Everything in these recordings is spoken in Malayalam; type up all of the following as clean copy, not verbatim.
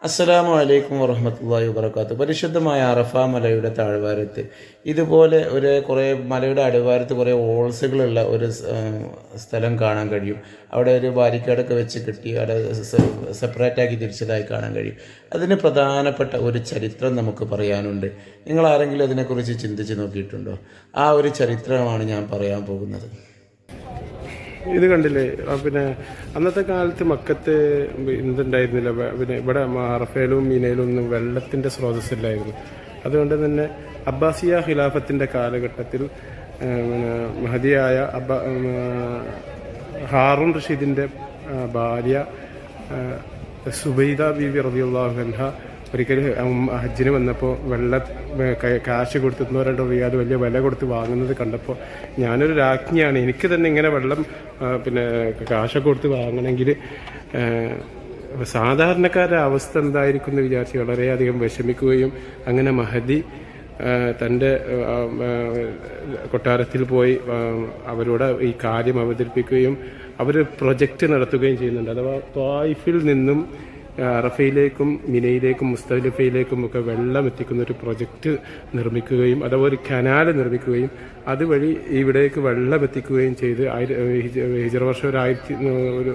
അസ്സലാമു അലൈക്കും വറഹ്മത്തുള്ളാഹി വബറകാതുഹു. പരിശുദ്ധമായ അറഫ മലയുടെ താഴ്വാരത്ത് ഇതുപോലെ കുറേ മലയുടെ അടിവാരത്ത് കുറേ ഹോൾസുകളുള്ള ഒരു സ്ഥലം കാണാൻ കഴിയും. അവിടെ ഒരു ബാരിക്കേഡൊക്കെ വെച്ച് കെട്ടി അവിടെ സെപ്പറേറ്റാക്കി തിരിച്ചതായി കാണാൻ കഴിയും. അതിന് പ്രധാനപ്പെട്ട ഒരു ചരിത്രം നമുക്ക് പറയാനുണ്ട്. നിങ്ങൾ ആരെങ്കിലും അതിനെക്കുറിച്ച് ചിന്തിച്ച് നോക്കിയിട്ടുണ്ടോ? ആ ഒരു ചരിത്രമാണ് ഞാൻ പറയാൻ പോകുന്നത്. ഇത് കണ്ടില്ലേ, പിന്നെ അന്നത്തെ കാലത്ത് മക്കത്ത് എന്തുണ്ടായിരുന്നില്ല, പിന്നെ ഇവിടെ അറഫയിലും മീനയിലും ഒന്നും വെള്ളത്തിൻ്റെ സ്രോതസ്സില്ലായിരുന്നു. അതുകൊണ്ട് തന്നെ അബ്ബാസിയ ഖിലാഫത്തിൻ്റെ കാലഘട്ടത്തിൽ മഹദിയായ ഹാറൂൺ റഷീദിൻ്റെ ഭാര്യ സുബൈദ ബീവി റളിയല്ലാഹു അൻഹ ഒരിക്കൽ ഹജ്ജിന് വന്നപ്പോൾ കാശ് കൊടുത്ത് 1-2 റിയാൽ വലിയ വില കൊടുത്ത് വാങ്ങുന്നത് കണ്ടപ്പോൾ ഞാനൊരു രാജ്ഞിയാണ്, എനിക്ക് തന്നെ ഇങ്ങനെ വെള്ളം പിന്നെ കാശൊക്കെ കൊടുത്ത് വാങ്ങണമെങ്കിൽ സാധാരണക്കാരുടെ അവസ്ഥ എന്തായിരിക്കും എന്ന് വിചാരിച്ച് വളരെയധികം വിഷമിക്കുകയും അങ്ങനെ മഹദി തൻ്റെ കൊട്ടാരത്തിൽ പോയി അവരോട് ഈ കാര്യം അവതരിപ്പിക്കുകയും അവർ പ്രൊജക്റ്റ് നടത്തുകയും ചെയ്യുന്നുണ്ട്. അഥവാ ത്വായിഫിൽ നിന്നും അറഫയിലേക്കും മിനയിലേക്കും മുസ്തലിഫയിലേക്കും ഒക്കെ വെള്ളം എത്തിക്കുന്ന ഒരു പ്രൊജക്റ്റ് നിർമ്മിക്കുകയും അഥവാ ഒരു കനാൽ നിർമ്മിക്കുകയും അതുവഴി ഇവിടേക്ക് വെള്ളം എത്തിക്കുകയും ചെയ്ത് ഹിജറ വർഷം ഒരു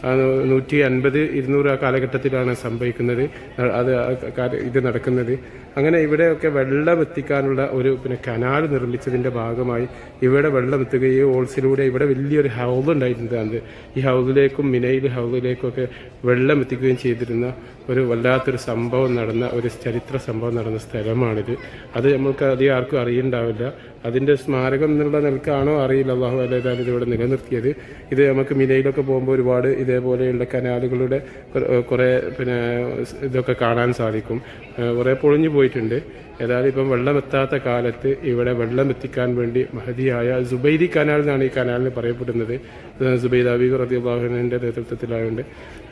150-200 ആ കാലഘട്ടത്തിലാണ് സംഭവിക്കുന്നത്. ഇത് നടക്കുന്നത് അങ്ങനെ ഇവിടെയൊക്കെ വെള്ളം എത്തിക്കാനുള്ള ഒരു കനാൽ നിർമ്മിച്ചതിൻ്റെ ഭാഗമായി ഇവിടെ വെള്ളം എത്തുകയും ഓൾസിലൂടെ ഇവിടെ വലിയൊരു ഹൗദ് ഉണ്ടായിരുന്നത്. ഈ ഹൗദിലേക്കും മിനയിൽ ഹൗദിലേക്കും ഒക്കെ വെള്ളം എത്തിക്കുകയും ചെയ്തിരുന്ന ഒരു വല്ലാത്തൊരു സംഭവം നടന്ന ഒരു ചരിത്ര സംഭവം നടന്ന സ്ഥലമാണിത്. അത് നമ്മൾക്ക് അധികം ആർക്കും അറിയുണ്ടാവില്ല. അതിൻ്റെ സ്മാരകം എന്നുള്ള നിലക്കാണോ അറിയില്ല, അള്ളാഹു അലൈതാൻ ഇതിവിടെ നിലനിർത്തിയത്. ഇത് നമുക്ക് മിനയിലൊക്കെ പോകുമ്പോൾ ഒരുപാട് ഇതേപോലെയുള്ള കനാലുകളുടെ കുറേ ഇതൊക്കെ കാണാൻ സാധിക്കും. കുറേ പൊളിഞ്ഞു പോയിട്ടുണ്ട്. ഏതായാലും ഇപ്പം വെള്ളമെത്താത്ത കാലത്ത് ഇവിടെ വെള്ളം എത്തിക്കാൻ വേണ്ടി മഹദിയായ സുബൈദി കനാൽ എന്നാണ് ഈ കനാലിന് പറയപ്പെടുന്നത്. സുബൈദ ബീവി റളിയല്ലാഹു അൻഹയുടെ നേതൃത്വത്തിലായതുകൊണ്ട്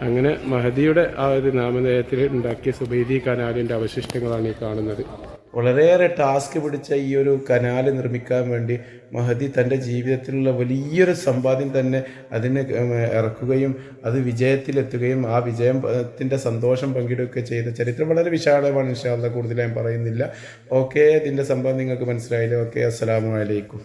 അങ്ങനെ മഹദിയുടെ ആ ഒരു നാമധേയത്തിൽ ഉണ്ടാക്കിയ സുബൈദി കനാലിൻ്റെ അവശിഷ്ടങ്ങളാണ് ഈ കാണുന്നത്. വളരെയേറെ ടാസ്ക് പിടിച്ച ഈ ഒരു കനാൽ നിർമ്മിക്കാൻ വേണ്ടി മഹദി തൻ്റെ ജീവിതത്തിലുള്ള വലിയൊരു സമ്പാദ്യം തന്നെ അതിന് ഇറക്കുകയും അത് വിജയത്തിലെത്തുകയും ആ വിജയത്തിൻ്റെ സന്തോഷം പങ്കിടുകയൊക്കെ ചെയ്ത ചരിത്രം വളരെ വിശാലമാണ്. ഇൻഷാ അല്ലാഹ് കൂടുതൽ ഞാൻ പറയുന്നില്ല. ഓക്കെ, ഇതിൻ്റെ സംഭവം നിങ്ങൾക്ക് മനസ്സിലായില്ലേ? ഓക്കെ, അസ്സലാമു അലൈക്കും.